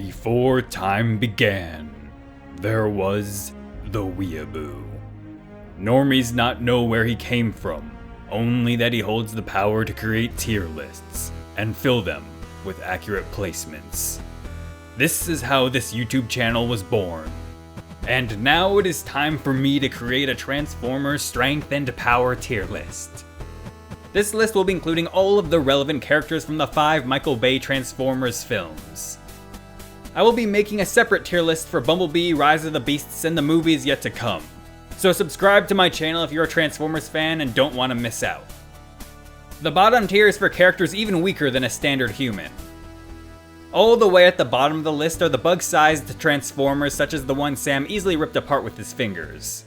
Before time began, there was the Weeaboo. Normies not know where he came from, only that he holds the power to create tier lists and fill them with accurate placements. This is how this YouTube channel was born. And now it is time for me to create a Transformers Strength and Power tier list. This list will be including all of the relevant characters from the 5 Michael Bay Transformers films. I will be making a separate tier list for Bumblebee, Rise of the Beasts, and the movies yet to come. So subscribe to my channel if you're a Transformers fan and don't want to miss out. The bottom tier is for characters even weaker than a standard human. All the way at the bottom of the list are the bug-sized Transformers such as the one Sam easily ripped apart with his fingers.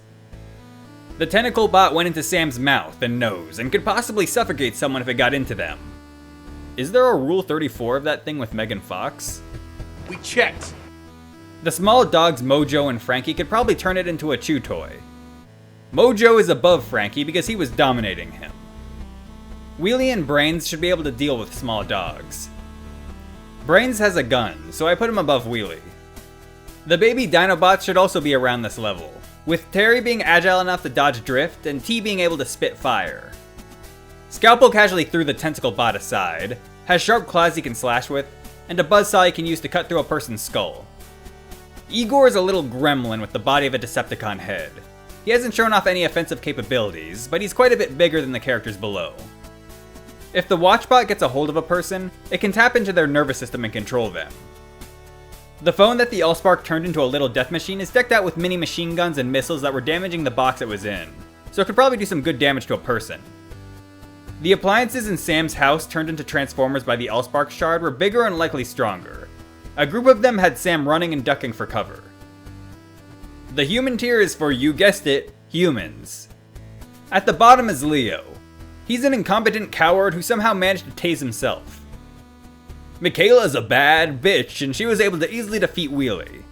The tentacle bot went into Sam's mouth and nose and could possibly suffocate someone if it got into them. Is there a Rule 34 of that thing with Megan Fox? We checked! The small dogs Mojo and Frankie could probably turn it into a chew toy. Mojo is above Frankie because he was dominating him. Wheelie and Brains should be able to deal with small dogs. Brains has a gun, so I put him above Wheelie. The baby Dinobots should also be around this level, with Terry being agile enough to dodge drift and T being able to spit fire. Scalpel casually threw the tentacle bot aside, has sharp claws he can slash with, and a buzzsaw he can use to cut through a person's skull. Igor is a little gremlin with the body of a Decepticon head. He hasn't shown off any offensive capabilities, but he's quite a bit bigger than the characters below. If the Watchbot gets a hold of a person, it can tap into their nervous system and control them. The phone that the Allspark turned into a little death machine is decked out with mini machine guns and missiles that were damaging the box it was in, so it could probably do some good damage to a person. The appliances in Sam's house turned into Transformers by the Allspark shard were bigger and likely stronger. A group of them had Sam running and ducking for cover. The human tier is for, you guessed it, humans. At the bottom is Leo. He's an incompetent coward who somehow managed to tase himself. Michaela's a bad bitch, and she was able to easily defeat Wheelie.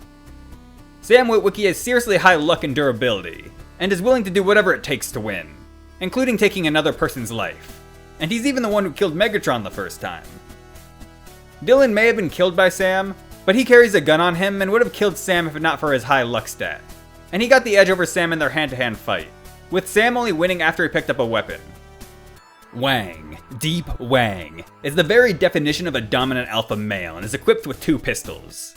Sam Witwicky has seriously high luck and durability, and is willing to do whatever it takes to win, including taking another person's life. And he's even the one who killed Megatron the first time. Dylan may have been killed by Sam, but he carries a gun on him and would have killed Sam if not for his high luck stat. And he got the edge over Sam in their hand-to-hand fight, with Sam only winning after he picked up a weapon. Wang, Deep Wang, is the very definition of a dominant alpha male and is equipped with 2 pistols.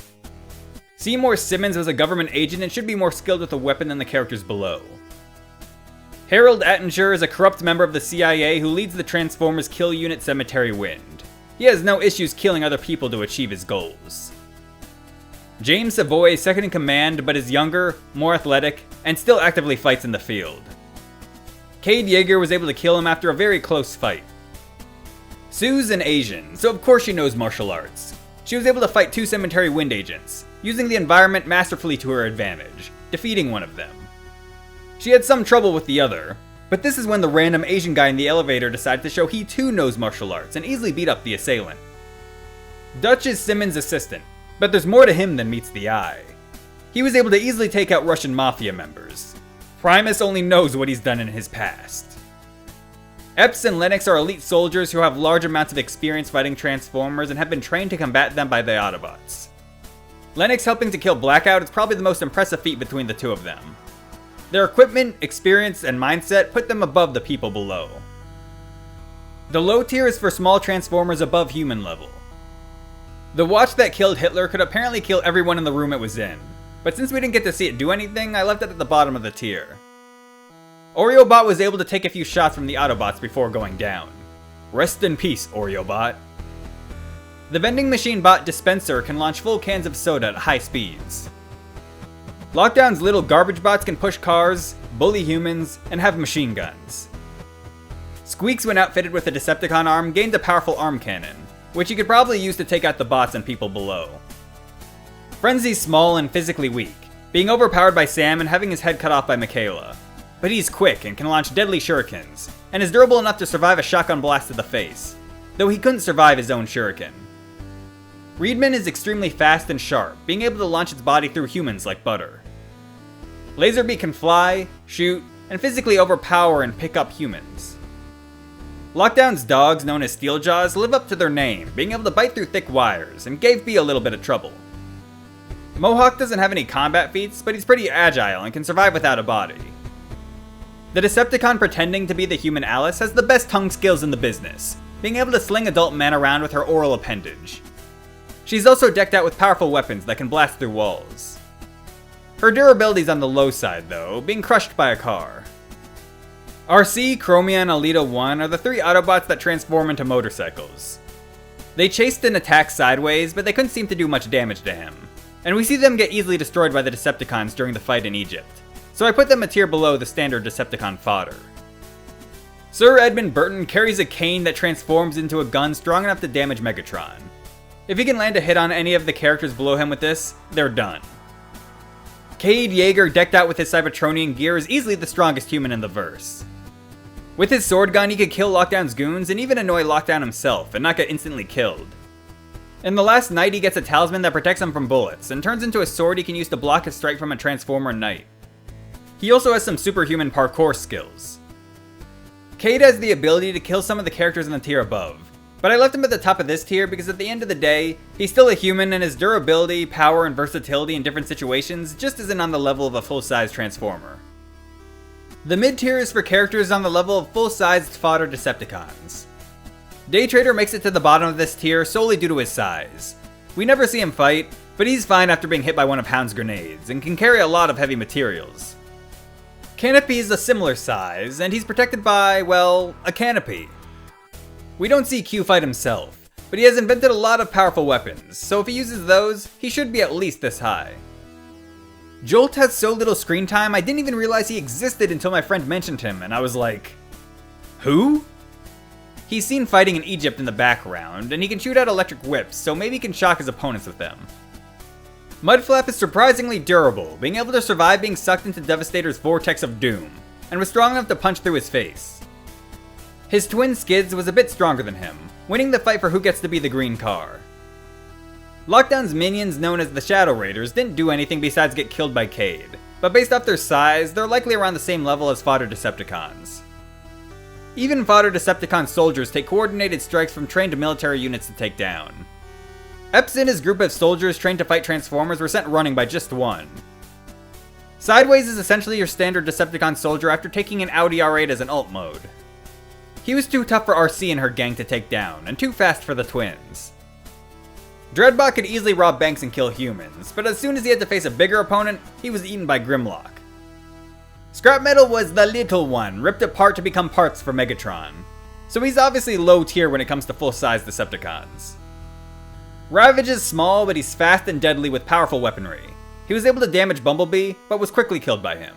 Seymour Simmons was a government agent and should be more skilled with a weapon than the characters below. Harold Attinger is a corrupt member of the CIA who leads the Transformers kill unit Cemetery Wind. He has no issues killing other people to achieve his goals. James Savoy is second in command but is younger, more athletic, and still actively fights in the field. Cade Yeager was able to kill him after a very close fight. Sue's an Asian, so of course she knows martial arts. She was able to fight 2 Cemetery Wind agents, using the environment masterfully to her advantage, defeating one of them. She had some trouble with the other, but this is when the random Asian guy in the elevator decided to show he too knows martial arts and easily beat up the assailant. Dutch is Simmons' assistant, but there's more to him than meets the eye. He was able to easily take out Russian mafia members. Primus only knows what he's done in his past. Epps and Lennox are elite soldiers who have large amounts of experience fighting Transformers and have been trained to combat them by the Autobots. Lennox helping to kill Blackout is probably the most impressive feat between the 2 of them. Their equipment, experience, and mindset put them above the people below. The low tier is for small Transformers above human level. The watch that killed Hitler could apparently kill everyone in the room it was in, but since we didn't get to see it do anything, I left it at the bottom of the tier. Oreobot was able to take a few shots from the Autobots before going down. Rest in peace, Oreobot. The vending machine bot Dispenser can launch full cans of soda at high speeds. Lockdown's little garbage bots can push cars, bully humans, and have machine guns. Squeaks, when outfitted with a Decepticon arm, gained a powerful arm cannon, which he could probably use to take out the bots and people below. Frenzy's small and physically weak, being overpowered by Sam and having his head cut off by Michaela. But he's quick and can launch deadly shurikens, and is durable enough to survive a shotgun blast to the face, though he couldn't survive his own shuriken. Reedman is extremely fast and sharp, being able to launch its body through humans like butter. Laserbeak can fly, shoot, and physically overpower and pick up humans. Lockdown's dogs, known as Steeljaws, live up to their name, being able to bite through thick wires, and gave B a little bit of trouble. Mohawk doesn't have any combat feats, but he's pretty agile and can survive without a body. The Decepticon pretending to be the human Alice has the best tongue skills in the business, being able to sling adult men around with her oral appendage. She's also decked out with powerful weapons that can blast through walls. Her durability's on the low side though, being crushed by a car. RC, Chromia, and Alita 1 are the 3 Autobots that transform into motorcycles. They chased and attacked sideways, but they couldn't seem to do much damage to him, and we see them get easily destroyed by the Decepticons during the fight in Egypt, so I put them a tier below the standard Decepticon fodder. Sir Edmund Burton carries a cane that transforms into a gun strong enough to damage Megatron. If he can land a hit on any of the characters below him with this, they're done. Cade Yeager, decked out with his Cybertronian gear, is easily the strongest human in the verse. With his sword gun, he could kill Lockdown's goons and even annoy Lockdown himself and not get instantly killed. In the last Knight, he gets a talisman that protects him from bullets and turns into a sword he can use to block a strike from a Transformer Knight. He also has some superhuman parkour skills. Cade has the ability to kill some of the characters in the tier above, but I left him at the top of this tier because at the end of the day, he's still a human and his durability, power, and versatility in different situations just isn't on the level of a full-size Transformer. The mid tier is for characters on the level of full-sized fodder Decepticons. Day Trader makes it to the bottom of this tier solely due to his size. We never see him fight, but he's fine after being hit by one of Hound's grenades, and can carry a lot of heavy materials. Canopy is a similar size, and he's protected by, well, a canopy. We don't see Q fight himself, but he has invented a lot of powerful weapons, so if he uses those, he should be at least this high. Jolt has so little screen time I didn't even realize he existed until my friend mentioned him, and I was like, who? He's seen fighting in Egypt in the background, and he can shoot out electric whips, so maybe he can shock his opponents with them. Mudflap is surprisingly durable, being able to survive being sucked into Devastator's vortex of doom, and was strong enough to punch through his face. His twin Skids was a bit stronger than him, winning the fight for who gets to be the green car. Lockdown's minions, known as the Shadow Raiders, didn't do anything besides get killed by Cade, but based off their size, they're likely around the same level as fodder Decepticons. Even fodder Decepticon soldiers take coordinated strikes from trained military units to take down. Epps and his group of soldiers trained to fight Transformers were sent running by just one. Sideways is essentially your standard Decepticon soldier after taking an Audi R8 as an alt mode. He was too tough for RC and her gang to take down, and too fast for the twins. Dreadbot could easily rob banks and kill humans, but as soon as he had to face a bigger opponent, he was eaten by Grimlock. Scrap Metal was the little one, ripped apart to become parts for Megatron, so he's obviously low tier when it comes to full-size Decepticons. Ravage is small, but he's fast and deadly with powerful weaponry. He was able to damage Bumblebee, but was quickly killed by him.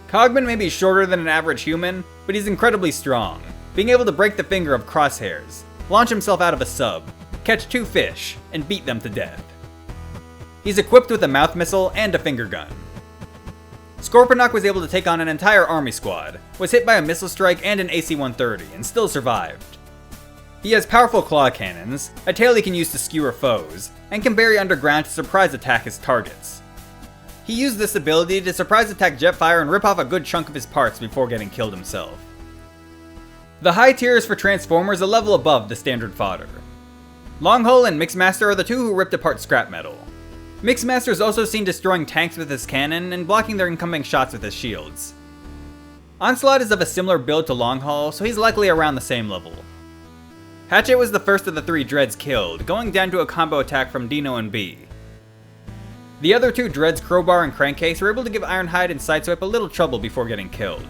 Cogman may be shorter than an average human, but he's incredibly strong, being able to break the finger of Crosshairs, launch himself out of a sub, catch 2 fish, and beat them to death. He's equipped with a mouth missile and a finger gun. Scorponok was able to take on an entire army squad, was hit by a missile strike and an AC-130, and still survived. He has powerful claw cannons, a tail he can use to skewer foes, and can bury underground to surprise attack his targets. He used this ability to surprise attack Jetfire and rip off a good chunk of his parts before getting killed himself. The high tiers for Transformers a level above the standard fodder. Longhole and Mixmaster are the two who ripped apart Scrap Metal. Mixmaster is also seen destroying tanks with his cannon and blocking their incoming shots with his shields. Onslaught is of a similar build to Longhaul, so he's likely around the same level. Hatchet was the first of the 3 Dreads killed, going down to a combo attack from Dino and B. The other 2 Dreads, Crowbar and Crankcase, were able to give Ironhide and Sideswipe a little trouble before getting killed.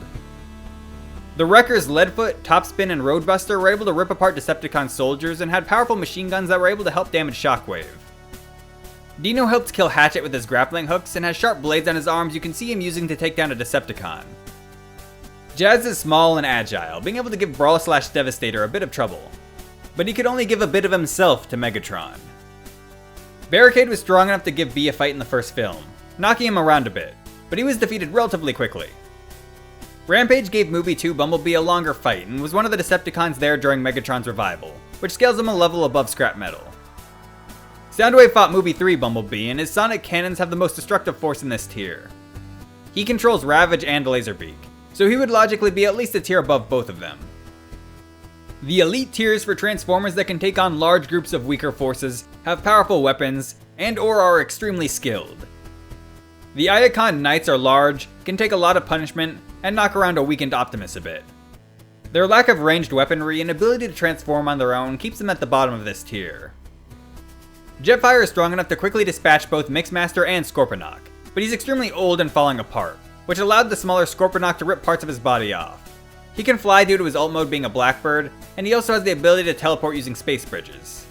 The Wreckers Leadfoot, Topspin, and Roadbuster were able to rip apart Decepticon soldiers and had powerful machine guns that were able to help damage Shockwave. Dino helped kill Hatchet with his grappling hooks and has sharp blades on his arms you can see him using to take down a Decepticon. Jazz is small and agile, being able to give Brawl/Devastator a bit of trouble, but he could only give a bit of himself to Megatron. Barricade was strong enough to give B a fight in the first film, knocking him around a bit, but he was defeated relatively quickly. Rampage gave Movie 2 Bumblebee a longer fight and was one of the Decepticons there during Megatron's revival, which scales him a level above Scrap Metal. Soundwave fought Movie 3 Bumblebee, and his sonic cannons have the most destructive force in this tier. He controls Ravage and Laserbeak, so he would logically be at least a tier above both of them. The elite tiers for Transformers that can take on large groups of weaker forces, have powerful weapons, and or are extremely skilled. The Iacon Knights are large, can take a lot of punishment, and knock around a weakened Optimus a bit. Their lack of ranged weaponry and ability to transform on their own keeps them at the bottom of this tier. Jetfire is strong enough to quickly dispatch both Mixmaster and Scorponok, but he's extremely old and falling apart, which allowed the smaller Scorponok to rip parts of his body off. He can fly due to his ult mode being a Blackbird, and he also has the ability to teleport using space bridges.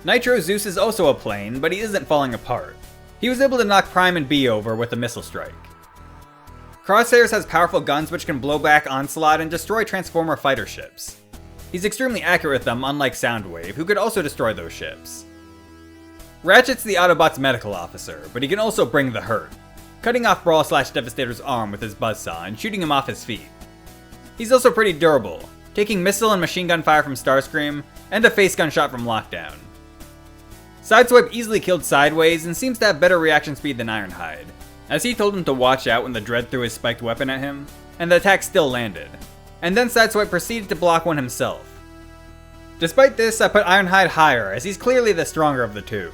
Nitro Zeus is also a plane, but he isn't falling apart. He was able to knock Prime and B over with a missile strike. Crosshairs has powerful guns which can blow back Onslaught and destroy Transformer fighter ships. He's extremely accurate with them, unlike Soundwave, who could also destroy those ships. Ratchet's the Autobot's medical officer, but he can also bring the hurt, cutting off Brawl/Devastator's arm with his buzzsaw and shooting him off his feet. He's also pretty durable, taking missile and machine gun fire from Starscream, and a face gun shot from Lockdown. Sideswipe easily killed Sideways and seems to have better reaction speed than Ironhide, as he told him to watch out when the Dread threw his spiked weapon at him, and the attack still landed. And then Sideswipe proceeded to block one himself. Despite this, I put Ironhide higher, as he's clearly the stronger of the two.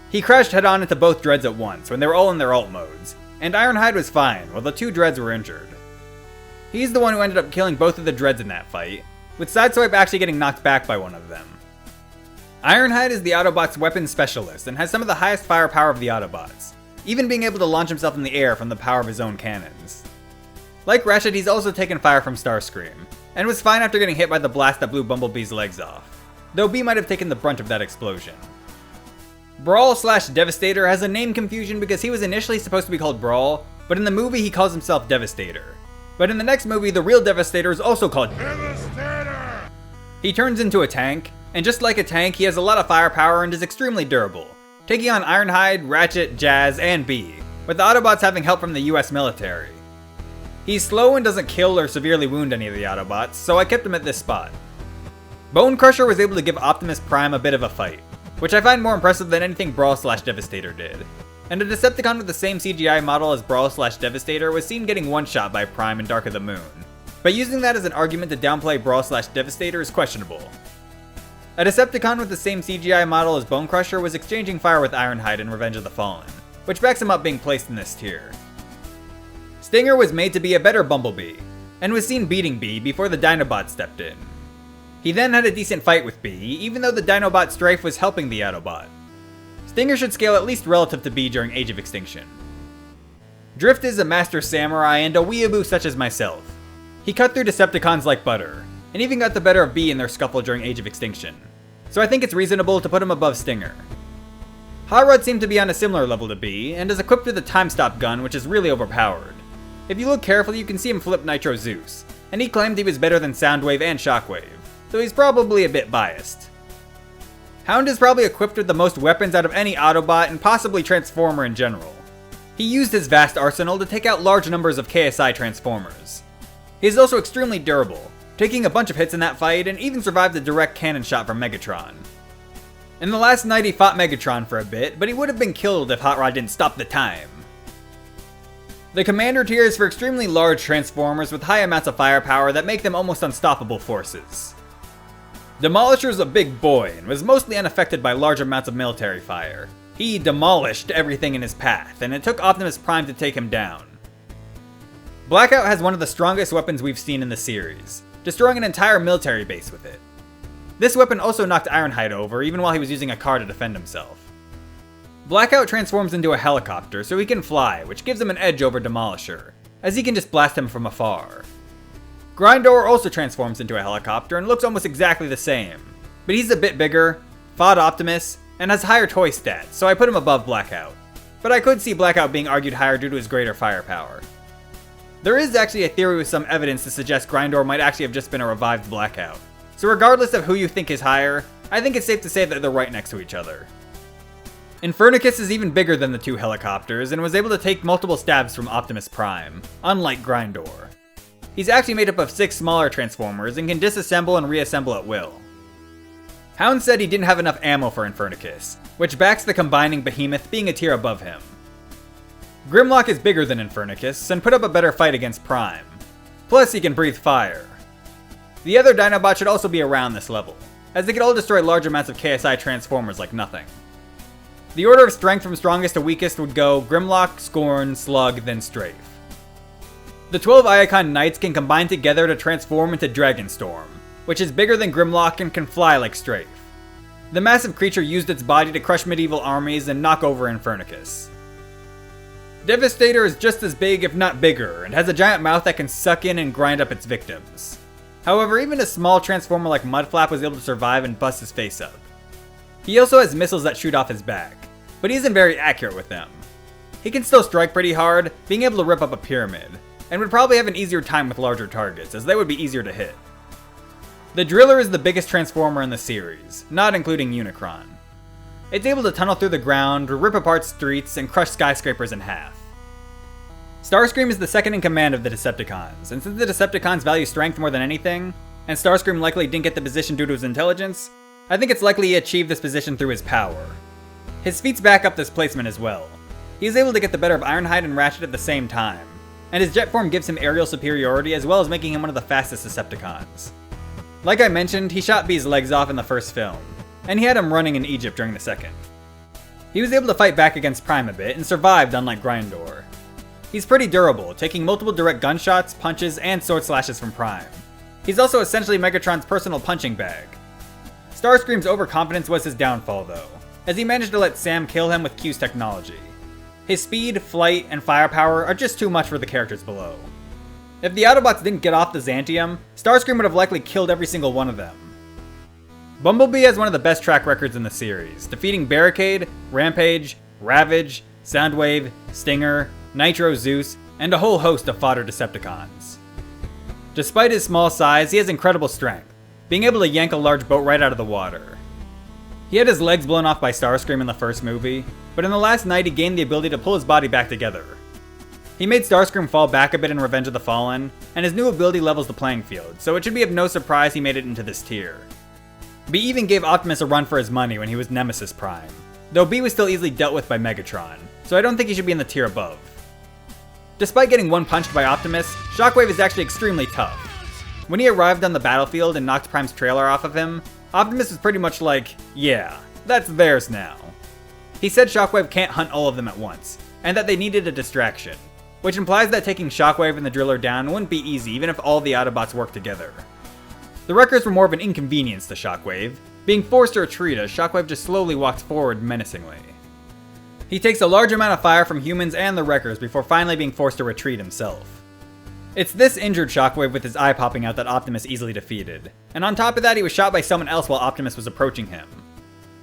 He crashed head-on into both Dreads at once when they were all in their ult modes, and Ironhide was fine, while the two Dreads were injured. He's the one who ended up killing both of the Dreads in that fight, with Sideswipe actually getting knocked back by one of them. Ironhide is the Autobot's weapons specialist and has some of the highest firepower of the Autobots, even being able to launch himself in the air from the power of his own cannons. Like Ratchet, he's also taken fire from Starscream, and was fine after getting hit by the blast that blew Bumblebee's legs off, though B might have taken the brunt of that explosion. Brawl/Devastator has a name confusion because he was initially supposed to be called Brawl, but in the movie he calls himself Devastator. But in the next movie, the real Devastator is also called Devastator! He turns into a tank, and just like a tank, he has a lot of firepower and is extremely durable, taking on Ironhide, Ratchet, Jazz, and B, with the Autobots having help from the US military. He's slow and doesn't kill or severely wound any of the Autobots, so I kept him at this spot. Bone Crusher was able to give Optimus Prime a bit of a fight, which I find more impressive than anything Brawl/Devastator did. And a Decepticon with the same CGI model as Brawl/Devastator was seen getting one-shot by Prime in Dark of the Moon, but using that as an argument to downplay Brawl/Devastator is questionable. A Decepticon with the same CGI model as Bone Crusher was exchanging fire with Ironhide in Revenge of the Fallen, which backs him up being placed in this tier. Stinger was made to be a better Bumblebee, and was seen beating B before the Dinobot stepped in. He then had a decent fight with B, even though the Dinobot strafe was helping the Autobot. Stinger should scale at least relative to B during Age of Extinction. Drift is a master samurai and a weeaboo such as myself. He cut through Decepticons like butter, and even got the better of B in their scuffle during Age of Extinction, so I think it's reasonable to put him above Stinger. Hot Rod seemed to be on a similar level to B, and is equipped with a time stop gun which is really overpowered. If you look carefully you can see him flip Nitro Zeus, and he claimed he was better than Soundwave and Shockwave, so he's probably a bit biased. Hound is probably equipped with the most weapons out of any Autobot and possibly Transformer in general. He used his vast arsenal to take out large numbers of KSI Transformers. He is also extremely durable, taking a bunch of hits in that fight and even survived a direct cannon shot from Megatron. In the last night he fought Megatron for a bit, but he would have been killed if Hot Rod didn't stop the time. The Commander tier is for extremely large Transformers with high amounts of firepower that make them almost unstoppable forces. Demolisher's a big boy and was mostly unaffected by large amounts of military fire. He demolished everything in his path, and it took Optimus Prime to take him down. Blackout has one of the strongest weapons we've seen in the series, destroying an entire military base with it. This weapon also knocked Ironhide over even while he was using a car to defend himself. Blackout transforms into a helicopter so he can fly, which gives him an edge over Demolisher, as he can just blast him from afar. Grindor also transforms into a helicopter and looks almost exactly the same, but he's a bit bigger, fought Optimus, and has higher toy stats, so I put him above Blackout. But I could see Blackout being argued higher due to his greater firepower. There is actually a theory with some evidence to suggest Grindor might actually have just been a revived Blackout. So regardless of who you think is higher, I think it's safe to say that they're right next to each other. Infernicus is even bigger than the two helicopters and was able to take multiple stabs from Optimus Prime, unlike Grindor. He's actually made up of 6 smaller Transformers and can disassemble and reassemble at will. Hound said he didn't have enough ammo for Infernicus, which backs the combining behemoth being a tier above him. Grimlock is bigger than Infernicus and put up a better fight against Prime. Plus he can breathe fire. The other Dinobots should also be around this level, as they could all destroy large amounts of KSI Transformers like nothing. The order of strength from strongest to weakest would go Grimlock, Scorn, Slug, then Strafe. The 12 Iacon Knights can combine together to transform into Dragonstorm, which is bigger than Grimlock and can fly like Strafe. The massive creature used its body to crush medieval armies and knock over Infernicus. Devastator is just as big, if not bigger, and has a giant mouth that can suck in and grind up its victims. However, even a small transformer like Mudflap was able to survive and bust his face up. He also has missiles that shoot off his back, but he isn't very accurate with them. He can still strike pretty hard, being able to rip up a pyramid, and would probably have an easier time with larger targets, as they would be easier to hit. The Driller is the biggest transformer in the series, not including Unicron. It's able to tunnel through the ground, rip apart streets, and crush skyscrapers in half. Starscream is the second in command of the Decepticons, and since the Decepticons value strength more than anything, and Starscream likely didn't get the position due to his intelligence, I think it's likely he achieved this position through his power. His feats back up this placement as well. He is able to get the better of Ironhide and Ratchet at the same time, and his jet form gives him aerial superiority as well as making him one of the fastest Decepticons. Like I mentioned, he shot B's legs off in the first film, and he had him running in Egypt during the second. He was able to fight back against Prime a bit and survived unlike Grindor. He's pretty durable, taking multiple direct gunshots, punches, and sword slashes from Prime. He's also essentially Megatron's personal punching bag. Starscream's overconfidence was his downfall though, as he managed to let Sam kill him with Q's technology. His speed, flight, and firepower are just too much for the characters below. If the Autobots didn't get off the Xantium, Starscream would have likely killed every single one of them. Bumblebee has one of the best track records in the series, defeating Barricade, Rampage, Ravage, Soundwave, Stinger, Nitro Zeus, and a whole host of fodder Decepticons. Despite his small size, he has incredible strength, being able to yank a large boat right out of the water. He had his legs blown off by Starscream in the first movie, but in the last night he gained the ability to pull his body back together. He made Starscream fall back a bit in Revenge of the Fallen, and his new ability levels the playing field, so it should be of no surprise he made it into this tier. B even gave Optimus a run for his money when he was Nemesis Prime, though B was still easily dealt with by Megatron, so I don't think he should be in the tier above. Despite getting one-punched by Optimus, Shockwave is actually extremely tough. When he arrived on the battlefield and knocked Prime's trailer off of him, Optimus was pretty much like, yeah, that's theirs now. He said Shockwave can't hunt all of them at once, and that they needed a distraction, which implies that taking Shockwave and the Driller down wouldn't be easy even if all the Autobots worked together. The Wreckers were more of an inconvenience to Shockwave, being forced to retreat as Shockwave just slowly walked forward menacingly. He takes a large amount of fire from humans and the Wreckers before finally being forced to retreat himself. It's this injured Shockwave with his eye popping out that Optimus easily defeated, and on top of that he was shot by someone else while Optimus was approaching him.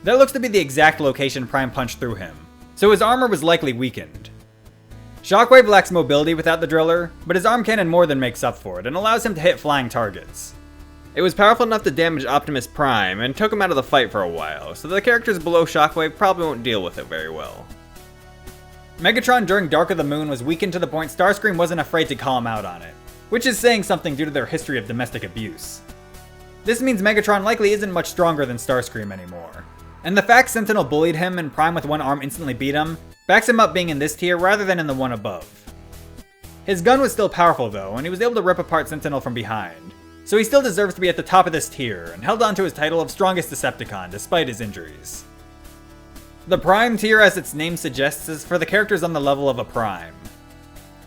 That looks to be the exact location Prime punched through him, so his armor was likely weakened. Shockwave lacks mobility without the Driller, but his arm cannon more than makes up for it and allows him to hit flying targets. It was powerful enough to damage Optimus Prime and took him out of the fight for a while, so the characters below Shockwave probably won't deal with it very well. Megatron during Dark of the Moon was weakened to the point Starscream wasn't afraid to call him out on it, which is saying something due to their history of domestic abuse. This means Megatron likely isn't much stronger than Starscream anymore, and the fact Sentinel bullied him and Prime with one arm instantly beat him backs him up being in this tier rather than in the one above. His gun was still powerful though, and he was able to rip apart Sentinel from behind, so he still deserves to be at the top of this tier and held on to his title of strongest Decepticon despite his injuries. The Prime tier, as its name suggests, is for the characters on the level of a Prime.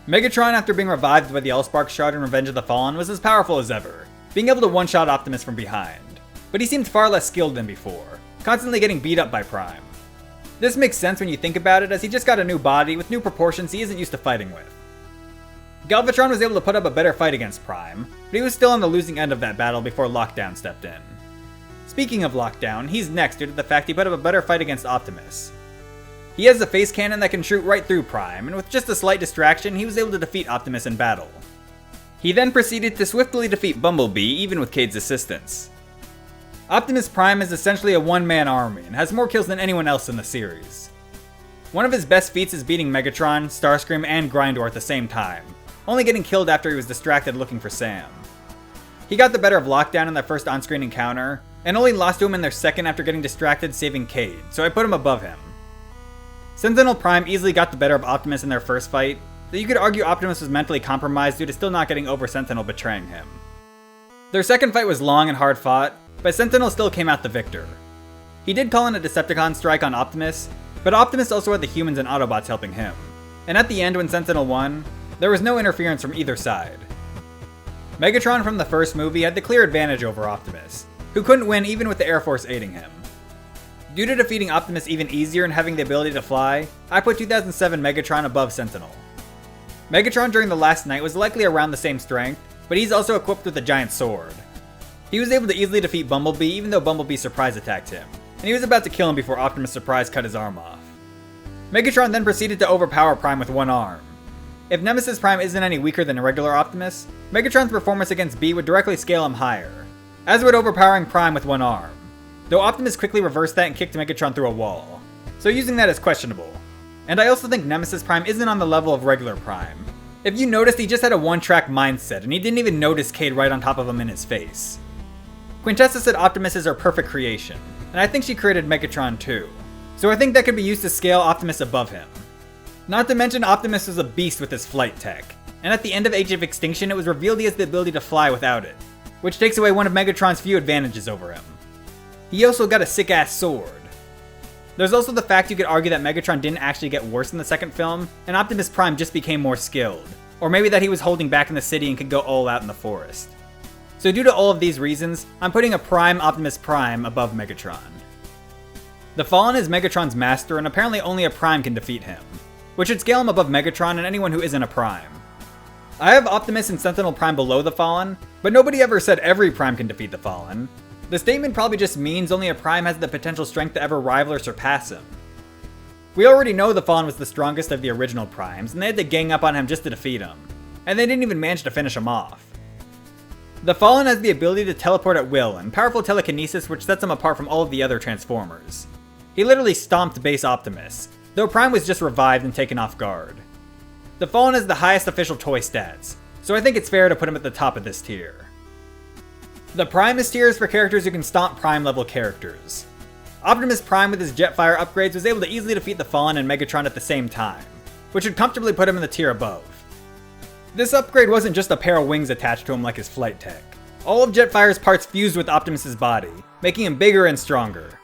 Megatron, after being revived by the Allspark Shard in Revenge of the Fallen, was as powerful as ever, being able to one-shot Optimus from behind, but he seemed far less skilled than before, constantly getting beat up by Prime. This makes sense when you think about it, as he just got a new body with new proportions he isn't used to fighting with. Galvatron was able to put up a better fight against Prime, but he was still on the losing end of that battle before Lockdown stepped in. Speaking of Lockdown, he's next due to the fact he put up a better fight against Optimus. He has a face cannon that can shoot right through Prime, and with just a slight distraction, he was able to defeat Optimus in battle. He then proceeded to swiftly defeat Bumblebee, even with Cade's assistance. Optimus Prime is essentially a one-man army, and has more kills than anyone else in the series. One of his best feats is beating Megatron, Starscream, and Grindor at the same time, only getting killed after he was distracted looking for Sam. He got the better of Lockdown in their first on-screen encounter, and only lost to him in their second after getting distracted saving Cade, so I put him above him. Sentinel Prime easily got the better of Optimus in their first fight, though you could argue Optimus was mentally compromised due to still not getting over Sentinel betraying him. Their second fight was long and hard fought, but Sentinel still came out the victor. He did call in a Decepticon strike on Optimus, but Optimus also had the humans and Autobots helping him. And at the end when Sentinel won, there was no interference from either side. Megatron from the first movie had the clear advantage over Optimus, who couldn't win even with the Air Force aiding him. Due to defeating Optimus even easier and having the ability to fly, I put 2007 Megatron above Sentinel. Megatron during the last night was likely around the same strength, but he's also equipped with a giant sword. He was able to easily defeat Bumblebee even though Bumblebee surprise attacked him, and he was about to kill him before Optimus surprise cut his arm off. Megatron then proceeded to overpower Prime with one arm. If Nemesis Prime isn't any weaker than a regular Optimus, Megatron's performance against B would directly scale him higher, as would overpowering Prime with one arm, though Optimus quickly reversed that and kicked Megatron through a wall, so using that is questionable. And I also think Nemesis Prime isn't on the level of regular Prime. If you noticed, he just had a one-track mindset, and he didn't even notice Cade right on top of him in his face. Quintessa said Optimus is her perfect creation, and I think she created Megatron too, so I think that could be used to scale Optimus above him. Not to mention Optimus was a beast with his flight tech, and at the end of Age of Extinction it was revealed he has the ability to fly without it, which takes away one of Megatron's few advantages over him. He also got a sick-ass sword. There's also the fact you could argue that Megatron didn't actually get worse in the second film, and Optimus Prime just became more skilled, or maybe that he was holding back in the city and could go all out in the forest. So due to all of these reasons, I'm putting a Prime Optimus Prime above Megatron. The Fallen is Megatron's master, and apparently only a Prime can defeat him, which should scale him above Megatron and anyone who isn't a Prime. I have Optimus and Sentinel Prime below the Fallen, but nobody ever said every Prime can defeat the Fallen. The statement probably just means only a Prime has the potential strength to ever rival or surpass him. We already know the Fallen was the strongest of the original Primes, and they had to gang up on him just to defeat him, and they didn't even manage to finish him off. The Fallen has the ability to teleport at will, and powerful telekinesis which sets him apart from all of the other Transformers. He literally stomped base Optimus, though Prime was just revived and taken off guard. The Fallen has the highest official toy stats, so I think it's fair to put him at the top of this tier. The Primus tier is for characters who can stomp Prime level characters. Optimus Prime with his Jetfire upgrades was able to easily defeat the Fallen and Megatron at the same time, which would comfortably put him in the tier above. This upgrade wasn't just a pair of wings attached to him like his flight tech. All of Jetfire's parts fused with Optimus's body, making him bigger and stronger.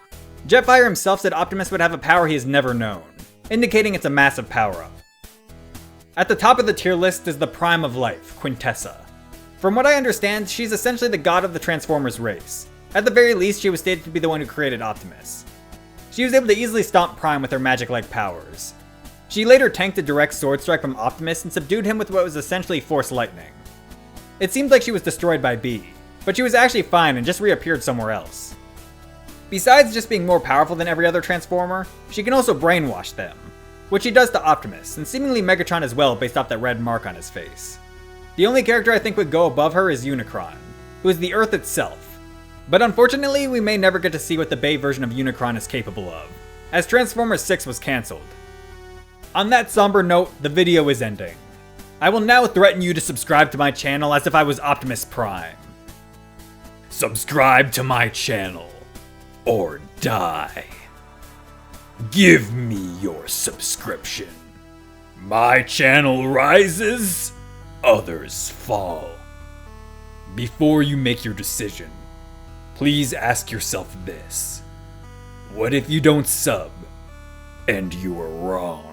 Jetfire himself said Optimus would have a power he has never known, indicating it's a massive power-up. At the top of the tier list is the Prime of Life, Quintessa. From what I understand, she's essentially the god of the Transformers race. At the very least, she was stated to be the one who created Optimus. She was able to easily stomp Prime with her magic-like powers. She later tanked a direct sword strike from Optimus and subdued him with what was essentially Force Lightning. It seemed like she was destroyed by B, but she was actually fine and just reappeared somewhere else. Besides just being more powerful than every other Transformer, she can also brainwash them, which she does to Optimus, and seemingly Megatron as well based off that red mark on his face. The only character I think would go above her is Unicron, who is the Earth itself. But unfortunately, we may never get to see what the Bay version of Unicron is capable of, as Transformers 6 was cancelled. On that somber note, the video is ending. I will now threaten you to subscribe to my channel as if I was Optimus Prime. Subscribe to my channel, or die. Give me your subscription. My channel rises, others fall. Before you make your decision, please ask yourself this. What if you don't sub, and you are wrong?